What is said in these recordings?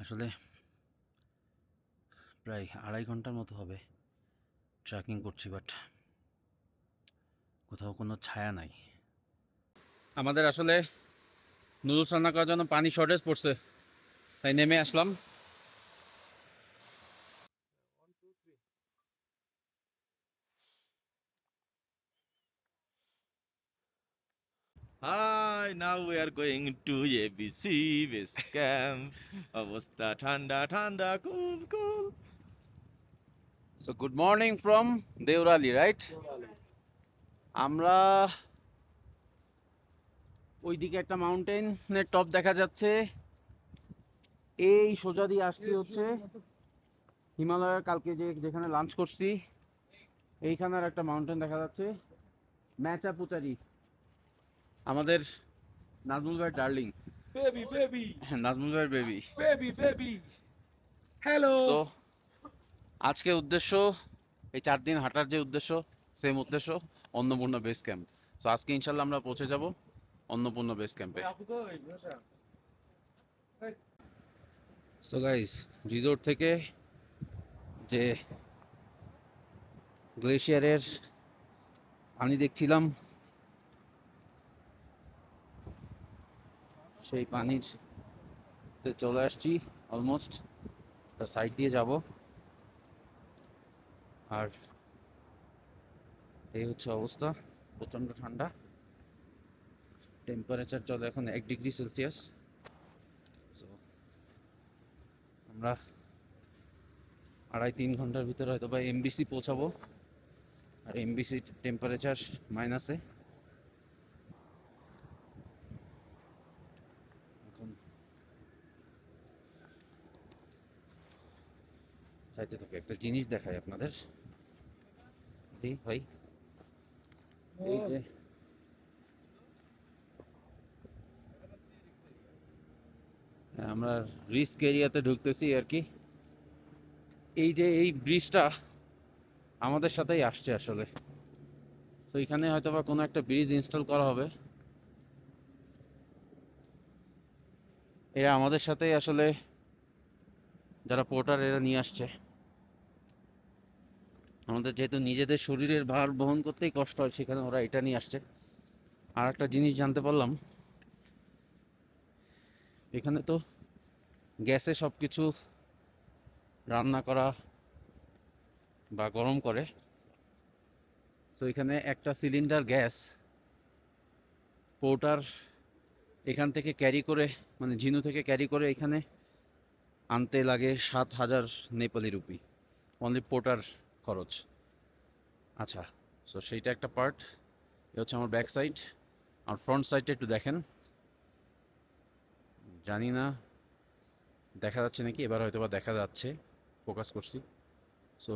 আসলে প্রায় 2.5 ঘন্টার মতো হবে ট্রেকিং করছি, বাট কোথাও কোনো ছায়া নাই। আমাদের আসলে নুডলস রান্না করার জন্য পানি শর্টেজ পড়ছে, তাই নেমে আসলাম। Hi, now we are going to ABC base camp. অবস্থা ঠান্ডা ঠান্ডা cool cool. So good morning from Deorali, right? আমরা ওইদিকে একটা মাউন্টেনের টপ দেখা যাচ্ছে, এই সোজা দিয়ে আসছি হচ্ছে হিমালয়ের কালকে যেখানে লাঞ্চ করছি এইখানের একটা মাউন্টেন দেখা যাচ্ছে, ম্যাচা পুচারি, আমাদের নাজমুল ভাইয়ের ডার্লিং। Baby, baby, নাজমুল ভাইয়ের baby. baby, baby. Hello. So আজকে উদ্দেশ্য, এই 4 দিন হাঁটার যে উদ্দেশ্য, সেম উদ্দেশ্য, অন্নপূর্ণা বেস ক্যাম্প। সো আজকে ইনশাল্লাহ আমরা পৌঁছে যাব অন্নপূর্ণা বেস ক্যাম্পে। সো গাইস, রিসোর্ট থেকে যে গ্লেশিয়ারের পানি দেখছিলাম, সেই পানির চলে আসছি অলমোস্ট, তার সাইড দিয়ে যাব। আর এই হচ্ছে অবস্থা, প্রচণ্ড ঠান্ডা, টেম্পারেচার চলে এখন 1 ডিগ্রি সেলসিয়াস। সো আমরা 2.5-3 ঘন্টার ভিতরে হয়তো বা এমবিসি পৌঁছাবো, আর এমবিসি টেম্পারেচার মাইনাসে। এখন চাইতে থাকে একটা জিনিস দেখাই আপনাদের, এই ভাই, এই যে আমরা রিস্ক এরিয়াতে ঢুকতেছি আর কি। এই যে এই ব্রিজটা আমাদের সাথেই আসছে আসলে, তো এখানে হয়তো বা কোনো একটা ব্রিজ ইনস্টল করা হবে। এরা আমাদের সাথেই আসলে, যারা পোর্টার এরা নিয়ে আসছে। আমাদের যেহেতু নিজেদের শরীরের ভার বহন করতেই কষ্ট হয়, সেখানে ওরা এটা নিয়ে আসছে। আর একটা জিনিস জানতে পারলাম, এখানে তো গ্যাসে সব কিছু রান্না করা বা গরম করে। তো এখানে একটা সিলিন্ডার গ্যাস পোর্টার এখান থেকে ক্যারি করে, মানে ঝিনু থেকে ক্যারি করে এখানে আনতে লাগে 7,000 নেপালি রুপি, অনলি পোর্টার খরচ। আচ্ছা, সো সেইটা একটা পার্ট। এ হচ্ছে আমার ব্যাক সাইড। আর ফ্রন্ট সাইডটা একটু দেখেন, জানি না দেখা যাচ্ছে নাকি, এবার হয়তো বা দেখা যাচ্ছে, ফোকাস করছি। সো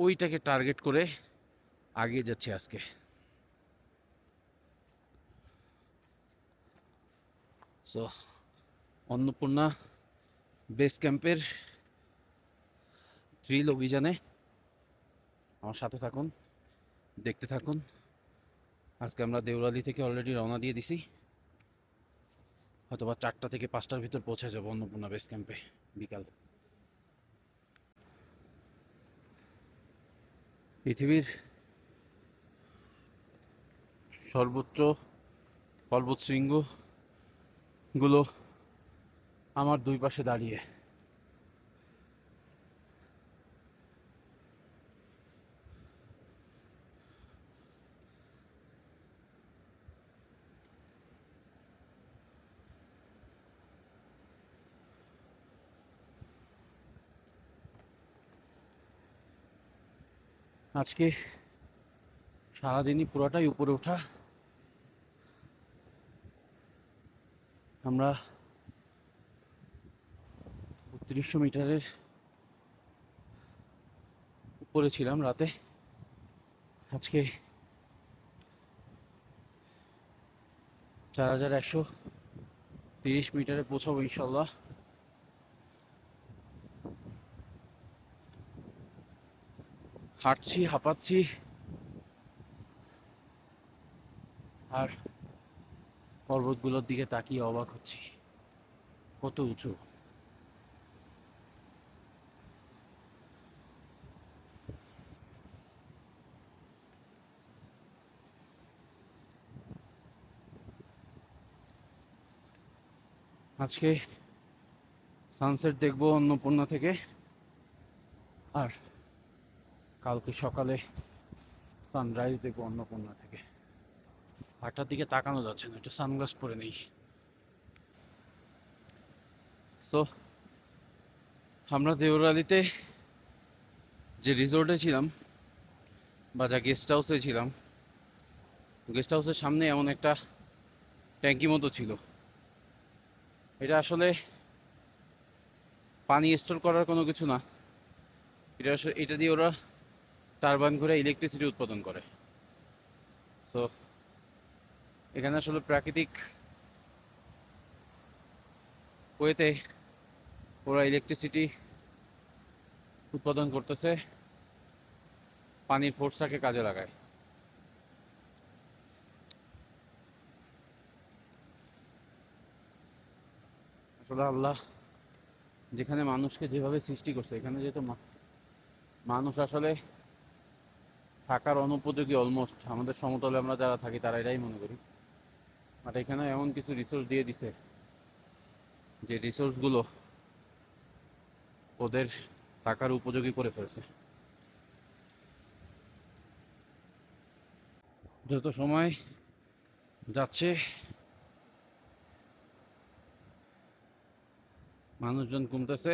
ওইটাকে টার্গেট করে আগিয়ে যাচ্ছি আজকে। সো অন্নপূর্ণা বেস ক্যাম্পের ট্রিল অভিযানে আমার সাথে থাকুন, দেখতে থাকুন। আজকে আমরা দেওরালি থেকে অলরেডি রওনা দিয়ে দিছি, হয়তো বা 4টা থেকে 5টার ভিতর পৌঁছে যাবো অন্নপূর্ণা বেস ক্যাম্পে বিকাল। পৃথিবীর সর্বোচ্চ পর্বত শৃঙ্গগুলো আমার দুই পাশে দাঁড়িয়ে। আজকে সারাদিনই পুরোটাই উপরে ওঠা। আমরা 3200 মিটারের উপরে ছিলাম রাতে। আজকে 4130 মিটারে পৌঁছাবো ইনশাল্লাহ। হাঁটছি, হাঁপাচ্ছি, আর পর্বতগুলোর দিকে তাকিয়ে অবাক হচ্ছি, কত উঁচু। আজকে সানসেট দেখবো অন্নপূর্ণা থেকে, আর কালকে সকালে সানরাইজ দেখবো অন্নপূর্ণা থেকে। 8টার দিকে তাকানো যাচ্ছে না, একটু সানগ্লাস পরে নেই। তো আমরা দেওরালিতে যে রিসোর্টে ছিলাম বা যা গেস্ট হাউসে ছিলাম, গেস্ট হাউসের সামনে এমন একটা ট্যাঙ্কি মতো ছিল। এটা আসলে পানি স্টোর করার কোনো কিছু না, এটা আসলে এটা দিয়ে ওরা টারবাইন করে ইলেকট্রিসিটি উৎপাদন করে। সো এখানে আসলে প্রাকৃতিক ওয়েতে ওরা ইলেকট্রিসিটি উৎপাদন করতেছে, পানির ফোর্সটাকে কাজে লাগায়। আসলে আল্লাহ যেখানে মানুষকে যেভাবে সৃষ্টি করছে, এখানে যেহেতু মানুষ আসলে থাকার অনুপযোগী অলমোস্ট, আমাদের সমতলে আমরা যারা থাকি তারা এটাই মনে করি। আর এখানে এমন কিছু রিসোর্স দিয়ে দিছে যে রিসোর্সগুলো ওদের থাকার উপযোগী করে ফেলছে। যত সময় যাচ্ছে মানুষজন কমতেছে।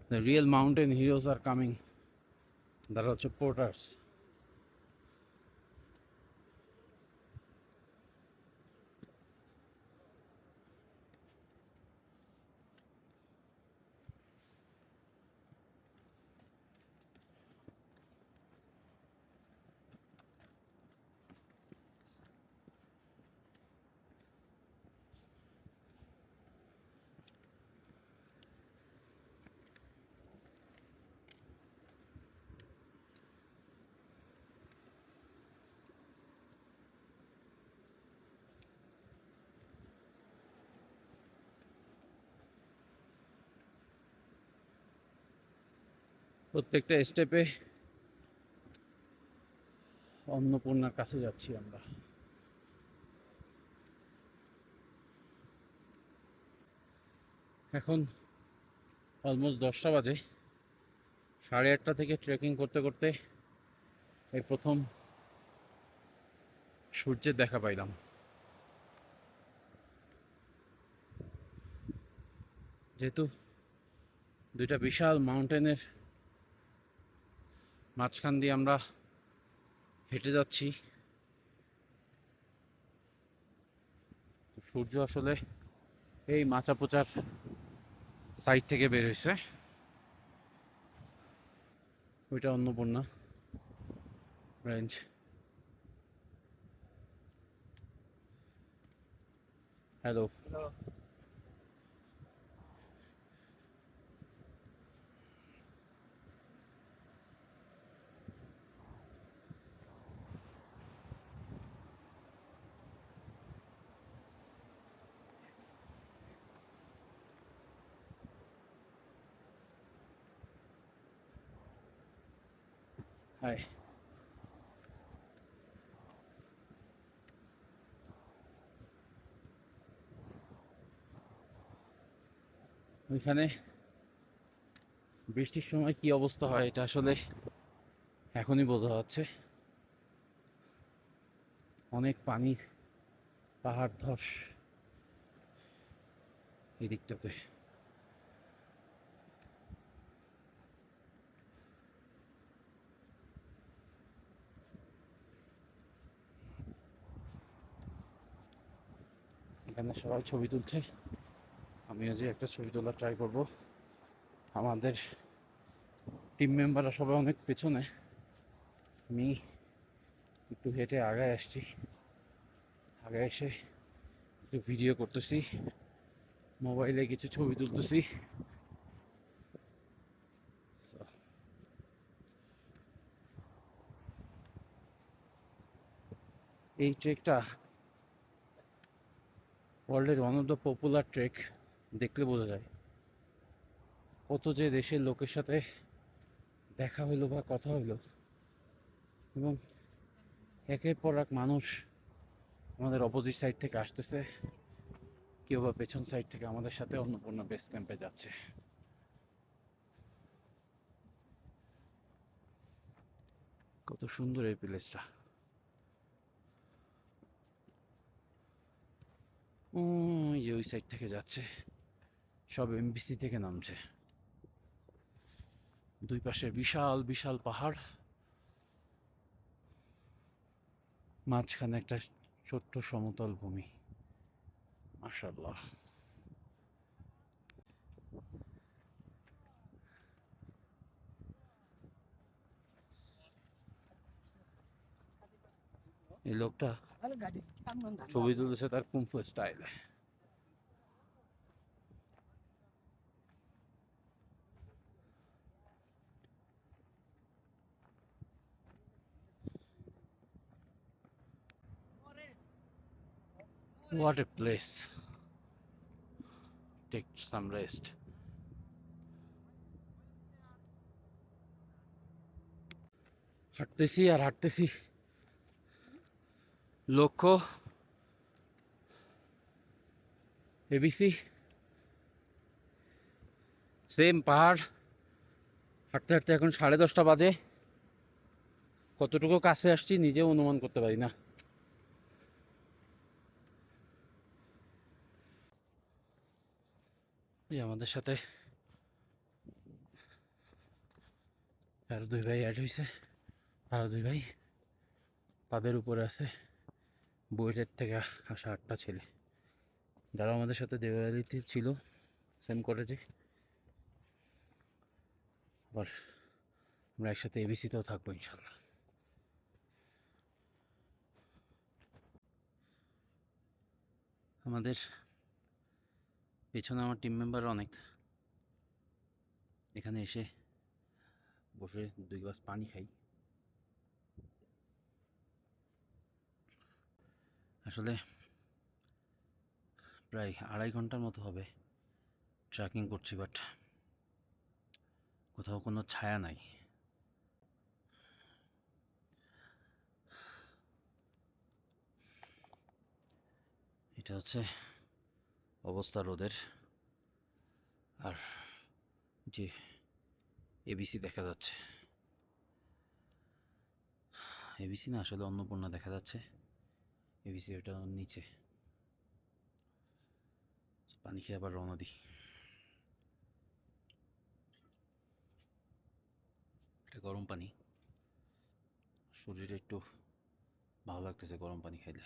The real mountain heroes are coming, তারা হচ্ছে পোর্টার্স। প্রত্যেকটা স্টেপে অন্নপূর্ণার কাছে যাচ্ছি আমরা। এখন অলমোস্ট 10টা বাজে। 8:30 থেকে ট্রেকিং করতে করতে এই প্রথম সূর্যের দেখা পাইলাম। যেহেতু দুইটা বিশাল মাউন্টেনের মাঝখান দিয়ে আমরা হেঁটে যাচ্ছি, সূর্য আসলে এই মাচাপোচার সাইড থেকে বের হয়েছে। ওইটা অন্নপূর্ণা রেঞ্জ। হ্যালো। হাই। ওইখানে বৃষ্টির সময় কি অবস্থা হয় এটা আসলে এখনই বোঝা যাচ্ছে। অনেক পানি, পাহাড় ধস এই দিকটাতে। এখানে সবাই ছবি তুলছে, আমিও যে একটা ছবি তোলার ট্রাই করব। আমাদের টিম মেম্বাররা সবাই অনেক পেছনে, আমি একটু হেঁটে আগায় আসছি। আগায় এসে একটু ভিডিও করতেছি, মোবাইলে কিছু ছবি তুলতেছি। এই ট্রেকটা ওয়ার্ল্ডের one of the popular trek, দেখলে বোঝা যায় কত যে দেশের লোকের সাথে দেখা হইলো বা কথা হইলো, এবং একের পর এক মানুষ আমাদের অপোজিট সাইড থেকে আসতেছে। কেউ বা পেছন সাইড থেকে আমাদের সাথে অন্নপূর্ণা বেস ক্যাম্পে যাচ্ছে। কত সুন্দর এই প্লেসটা। ওই যে ওই সাইড থেকে যাচ্ছে, সব এমবিসি থেকে নামছে। দুই পাশে বিশাল বিশাল পাহাড়, মাঝখানে একটা ছোট্ট সমতল ভূমি। মাশাআল্লাহ। এই লোকটা ছবি তুলেছে তার কুমফু স্টাইলে। What a place. Take some rest. হাঁটতেছি আর হাঁটতেছি, লক্ষ্য এবিসি, সেম পাহাড়। হাঁটতে হাঁটতে এখন 10:30 বাজে। কতটুকু কাছে আসছি নিজেও অনুমান করতে পারি না। এই আমাদের সাথে আরো 2 ভাই অ্যাড হয়েছে, আরো 2 ভাই, তাদের উপরে আছে বুয়েটের থেকে আসা 8টা ছেলে, যারা আমাদের সাথে দেওয়ালিতে ছিল সেম কলেজে। আবার আমরা একসাথে এবিসিতেও থাকবো ইনশাল্লাহ। আমাদের পেছনে আমার টিম মেম্বার অনেক, এখানে এসে বসে 2 গ্লাস পানি খাই। আসলে প্রায় 2.5 ঘন্টার মতো হবে ট্রেকিং করছি, বাট কোথাও কোনো ছায়া নাই। এটা হচ্ছে অবস্থা রোদের। আর যে এবিসি দেখা যাচ্ছে, এবিসি না আসলে অন্নপূর্ণা দেখা যাচ্ছে, এবিসি ওটা নিচে। পানি খেয়ে আবার রওনা দিই। এটা গরম পানি, শরীরে একটু ভালো লাগতেছে গরম পানি খাইলে।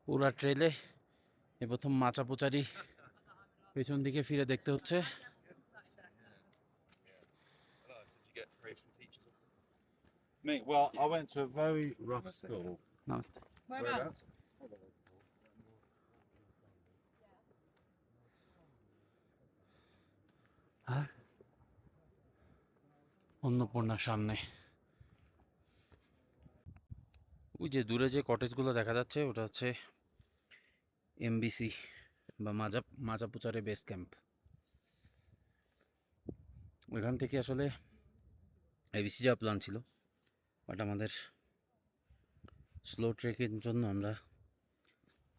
পুরা ট্রেলে এ প্রথম মাচা পোচারি পেছন দিকে ফিরে দেখতে হচ্ছে। Me, well, I went to a very rough school. Namaste. Whereabouts? আর অন্নপূর্ণার সামনে ওই যে দূরে যে কটেজগুলো দেখা যাচ্ছে ওটা হচ্ছে এমবিসি বা মাজাপুচারে বেস ক্যাম্প। ওইখান থেকে আসলে এবিসি যাওয়ার প্ল্যান ছিল, বাট আমাদের স্লো ট্রেকের জন্য আমরা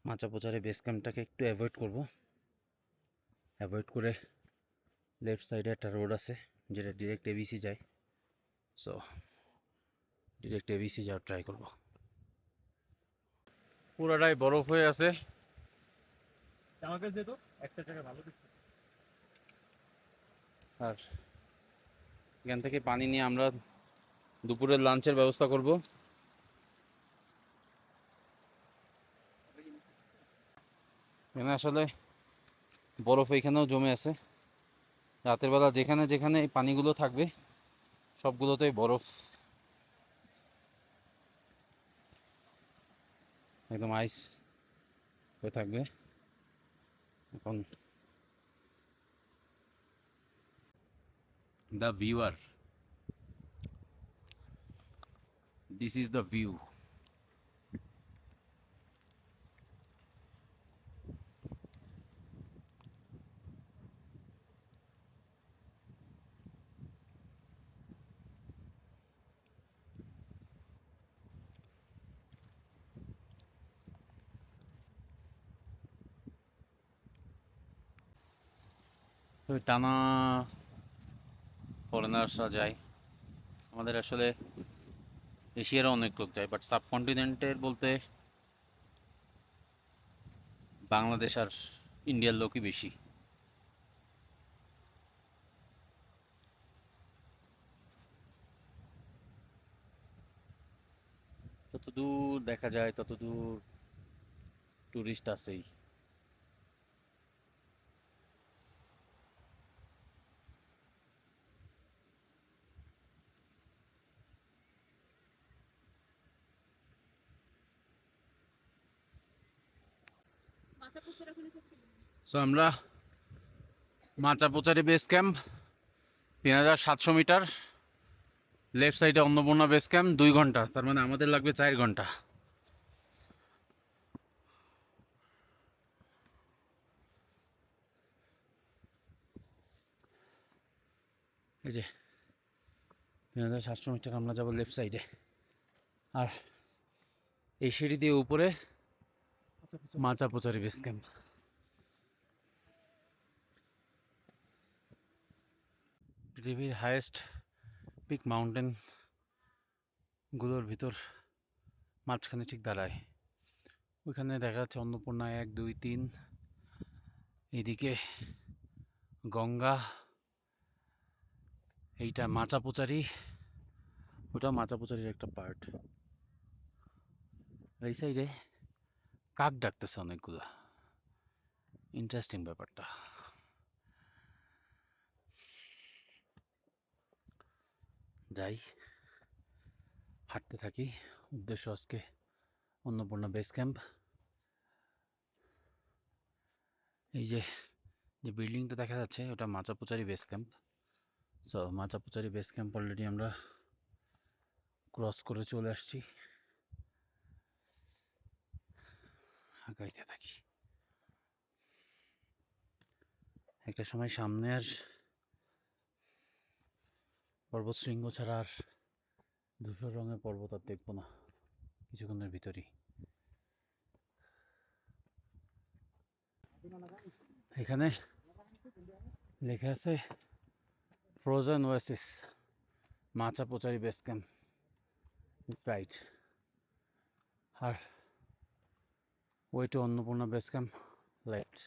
মাচাপোচারে বেস ক্যাম্পটাকে একটু অ্যাভয়েড করব। অ্যাভয়েড করে লেফট সাইডে একটা রোড আছে যেটা ডিরেক্ট এবিসি যায়, সো ডিরেক্ট এবিসি যাওয়ার ট্রাই করব। পুরাটাই বরফ হয়ে আছে। আমাকে দে তো একটা জায়গা ভালো দেখতে। আর এখান থেকে পানি নিয়ে আমরা দুপুরের লাঞ্চের ব্যবস্থা করব। এখানে আসলে বরফ এখানেও জমে আছে। রাতের বেলা যেখানে যেখানে এই পানিগুলো থাকবে সবগুলোতেই বরফ, একদম আইস হয়ে থাকবে। এখন the viewer, this is the view. তো টানা ফরেনার্সরা যায়, আমাদের আসলে এশিয়ারও অনেক লোক যায়, বাট সাবকন্টিনেন্টের বলতে বাংলাদেশ আর ইন্ডিয়ার লোকই বেশি। যত দূর দেখা যায় তত দূর টুরিস্ট আছেই। সো আমরা মাচাপোচারি বেস ক্যাম্প 3700 মিটার, লেফট সাইডে অন্নপূর্ণা বেস ক্যাম্প 2 ঘন্টা, তার মানে আমাদের লাগবে 4 ঘন্টা। এই যে 3700 মিটার আমরা যাবো লেফট সাইডে, আর এই সিঁড়ি দিয়ে উপরে মাচাপোচারি বেস ক্যাম্প। পৃথিবীর হাইয়েস্ট পিক মাউন্টেন গুলোর ভিতর মাঝখানে ঠিক দাঁড়ায়। ওইখানে দেখা যাচ্ছে অন্নপূর্ণা 1 2 3, এইদিকে গঙ্গা, এইটা মাচাপোচারি, ওটা মাচাপোচারির একটা পার্ট। এই সাইডে কাক ডাকতেছে অনেকগুলা, ইন্টারেস্টিং ব্যাপারটা। যাই, হাঁটতে থাকি। উদ্দেশ্য আজকে অন্নপূর্ণা বেস ক্যাম্প। এই যে যে বিল্ডিংটা দেখা যাচ্ছে ওটা Machapuchare base camp. So Machapuchare base camp already আমরা ক্রস করে চলে আসছি, আগাইতে থাকি। একটা সময় সামনে আর পর্বত শৃঙ্গ ছাড়া আর ধূসর রঙের পর্বত আর দেখবো না কিছুক্ষণের ভিতরই। এখানে লেখা আছে frozen oasis Machapuchare base camp, right. আর ওই to Annapurna base camp, left.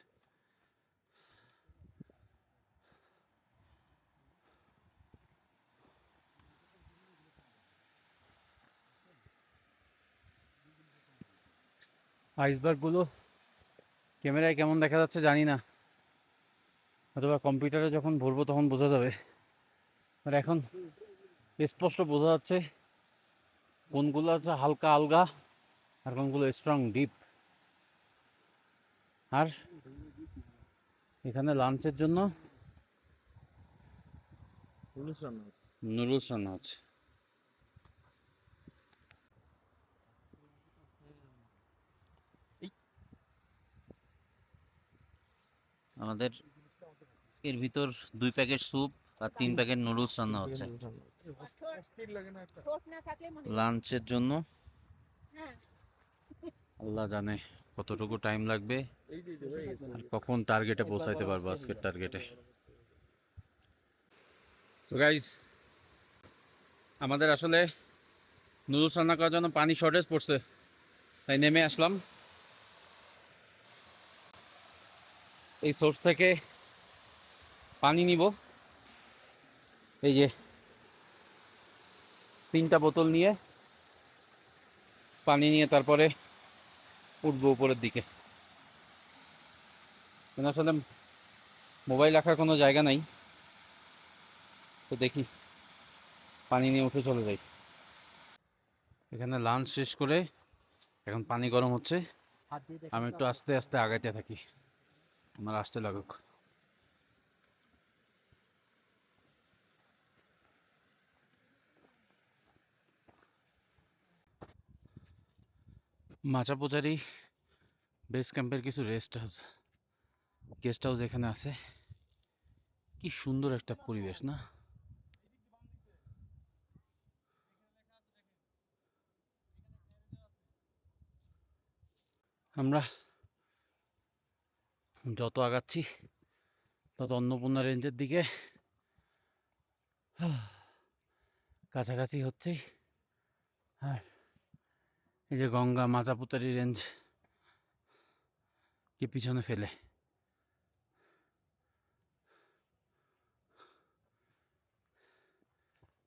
আইসবার্গগুলো ক্যামেরায় কেমন দেখা যাচ্ছে জানি না, অথবা কম্পিউটারে যখন ভরবো তখন বোঝা যাবে। আর এখন স্পষ্ট বোঝা যাচ্ছে কোনগুলো হালকা আলগা আর কোনগুলো স্ট্রং ডিপ। আর এখানে লাঞ্চের জন্য নুডলস রান্না হচ্ছে। আমাদের এর ভিতর 2 প্যাকেট স্যুপ আর 3 প্যাকেট নুডলস রান্না হচ্ছে লাঞ্চের জন্য। আল্লাহ জানে কতটুকু টাইম লাগবে আর কখন টার্গেটে পৌঁছাইতে পারবো, আজকের টার্গেটে। সো গাইস, আমাদের আসলে নুডলস রান্না করার জন্য পানি শর্টেজ পড়ছে, তাই নেমে আসলাম। এই সোর্স থেকে পানি নিব, এই যে 3টা বোতল নিয়ে পানি নিয়ে তারপরে উঠবো উপরের দিকে। আসলে মোবাইল রাখার কোনো জায়গা নাই, তো দেখি পানি নিয়ে উঠে চলে যাই। এখানে লাঞ্চ শেষ করে এখন পানি গরম হচ্ছে, আমি একটু আস্তে আস্তে আগাইতে থাকি, আমার আসতে লাগুক। মাচাপোচারি বেস ক্যাম্পের কিছু গেস্ট হাউস এখানে আছে। কি সুন্দর একটা পরিবেশ না? আমরা যত আগাচ্ছি তত অন্নপূর্ণা রেঞ্জের দিকে কাছাকাছি হচ্ছে। আর এই যে গঙ্গা মাজাপুতারি রেঞ্জ কে পিছনে ফেলে।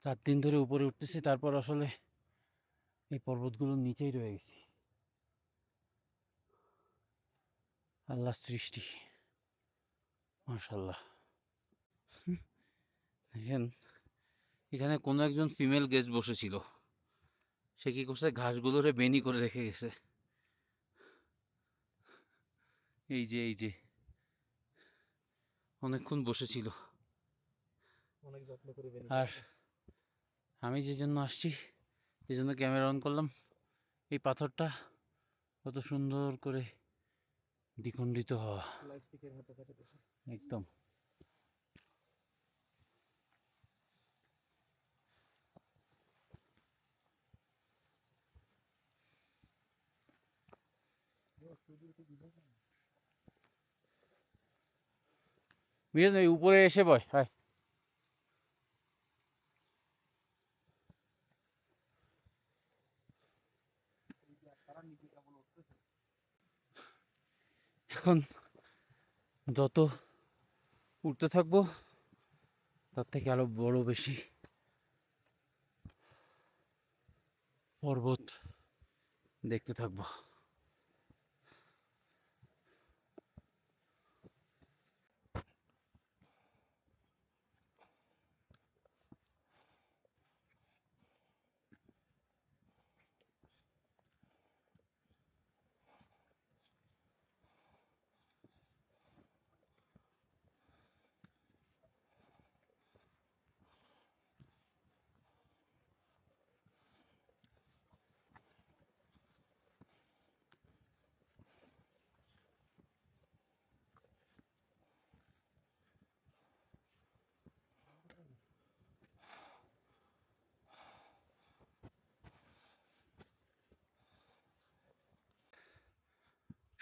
4 দিন ধরে উপরে উঠতেছি, তারপর আসলে এই পর্বতগুলোর নিচেই রয়ে গেছি। আল্লাহর সৃষ্টি, মাশাআল্লাহ। দেখেন এখানে কোনো একজন ফিমেল গেস্ট বসেছিল, সে কি করছে, ঘাসগুলোরে বেনি করে রেখে গেছে। এই যে অনেকক্ষণ বসেছিল। অনেক যত্ন করে আর আমি যে জন্য আসছি, যে জন্য ক্যামেরা অন করলাম, এই পাথরটা কত সুন্দর করে দ্বিখণ্ডিত হওয়া, একদম। মিরাজ এই উপরে এসে বয়, হায়। এখন যত উঠতে থাকবো তার থেকে আরো বড় বেশি পর্বত দেখতে থাকবো।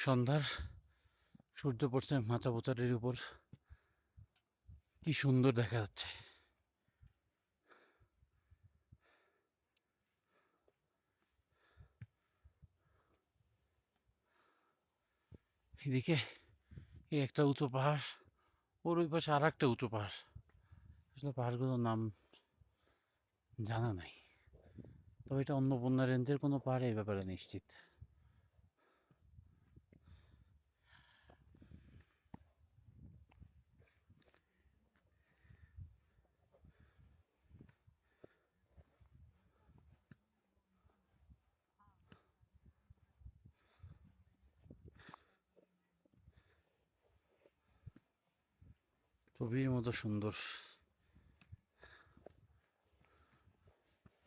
সন্ধ্যার সূর্য পড়ছে মাচাপোচারির উপর, কি সুন্দর দেখা যাচ্ছে। এদিকে এই একটা উঁচু পাহাড়, ওর ওই পাশে আর একটা উঁচু পাহাড়, আসলে পাহাড়গুলোর নাম জানা নাই, তবে এটা অন্নপূর্ণা রেঞ্জের কোনো পাহাড় এই ব্যাপারে নিশ্চিত। ছবির মতো সুন্দর।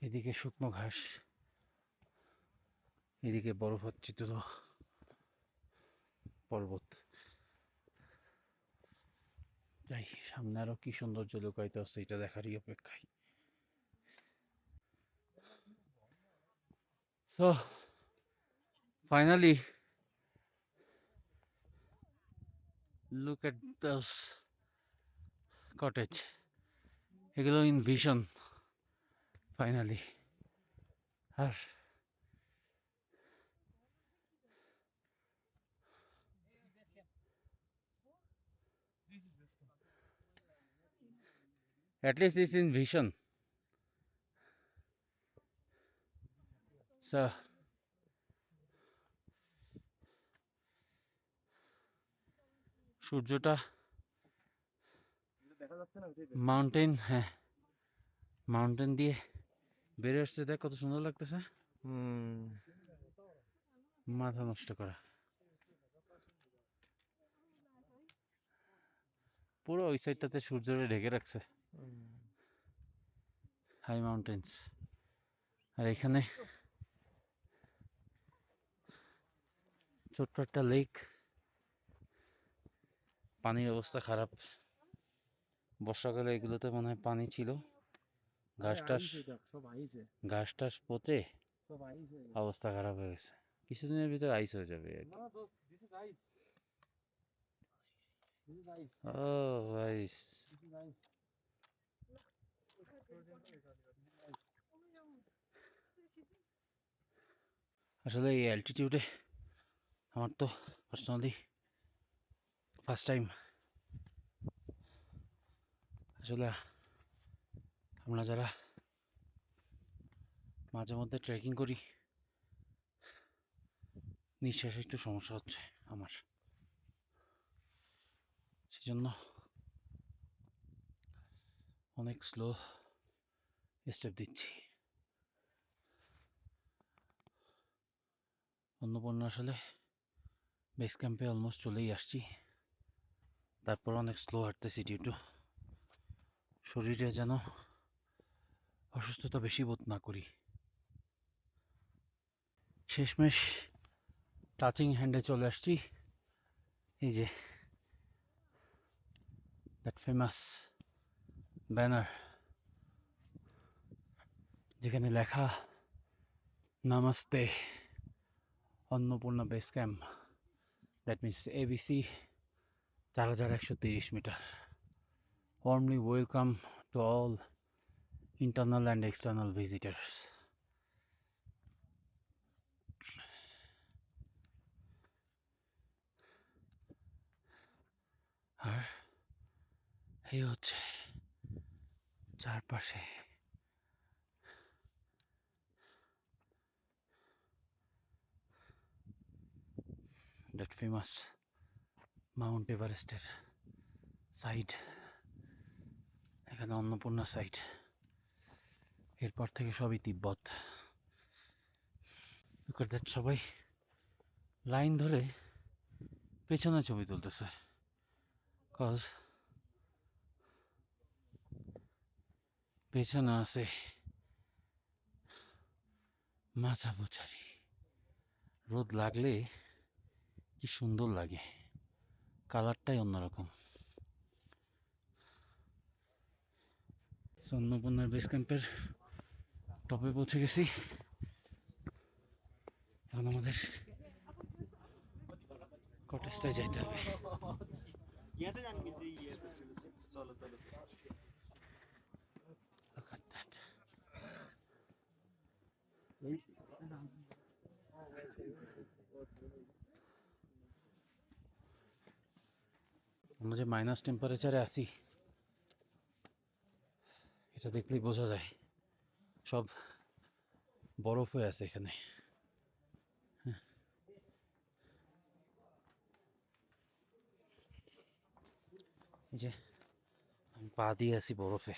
এদিকে শুকনো ঘাস, এদিকে বরফাচ্ছাদিত পর্বত। যাই, সামনে আরো কি সৌন্দর্য লুকায়িত আছে এটা দেখারই অপেক্ষায়। So finally look at those cottage, এগুলো ইন ভিশন ফাইনালি। আর at least it's in vision. So সূর্যটা মাউন্টেন, হ্যাঁ মাউন্টেন দিয়ে বেড়ে আসছে, দেখ কত সুন্দর লাগতেছে, মাথা নষ্ট করা। পুরো ওই সাইডটাতে সূর্যরে ঢেকে রাখছে, হাই মাউন্টেন্স। আর এখানে ছোট্ট একটা লেক, পানির অবস্থা খারাপ, বর্ষাকালে এগুলোতে মনে হয় পানি ছিল, ঘাস টাস পচে অবস্থা খারাপ হয়ে গেছে, কিছুদিনের ভিতরে আইস হয়ে যাবে আর কি। This is ice. Oh, nice. This is ice. Ice. আসলে এই অ্যালটিটিউডে আমার তো পার্সোনালি ফার্স্ট টাইম। আসলে আমরা যারা মাঝে মধ্যে ট্রেকিং করি নিঃশ্বাসে একটু সমস্যা হচ্ছে আমার, সেজন্য অনেক স্লো স্টেপ দিচ্ছি। অন্নপূর্ণা আসলে বেস ক্যাম্পে অলমোস্ট চলেই আসছি, তারপর অনেক স্লো হাঁটতেছি ডিউ টু শরীরে যেন অসুস্থতা বেশি বোধ না করি। শেষমেশ টাচিং হ্যান্ডে চলে আসছি। এই যে দ্যাট ফেমাস ব্যানার, যেখানে লেখা namaste Annapurna base camp, that means ABC 4130 মিটার। Warmly welcome to all internal and external visitors. আর এই হচ্ছে চারপাশে দ্যাট ফেমাস মাউন্ট এভারেস্টের সাইড, এখানে অন্নপূর্ণা সাইড, এরপর থেকে সবই তিব্বত। দ্যাট সবাই লাইন ধরে পেছনে ছবি তুলতেছে, কজ পেছনে আছে মাছা বোচারি। রোদ লাগলে কি সুন্দর লাগে, কালারটাই অন্যরকম। অন্নপূর্ণার বেস ক্যাম্পের টপে পৌঁছে গেছি। এখন আমাদের কটেজটায় যাইতে হবে। Look at that. আমরা যে মাইনাস টেম্পারেচারে আছি এটা দেখলেই বোঝা যায়, সব বরফ হয়ে আছে এখানে। এই যে আমি পা দিয়ে আছি বরফে।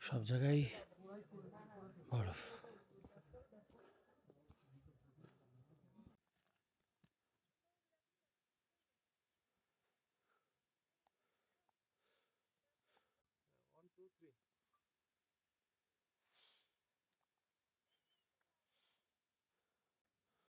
সব জায়গায় বরফ। One, two, three.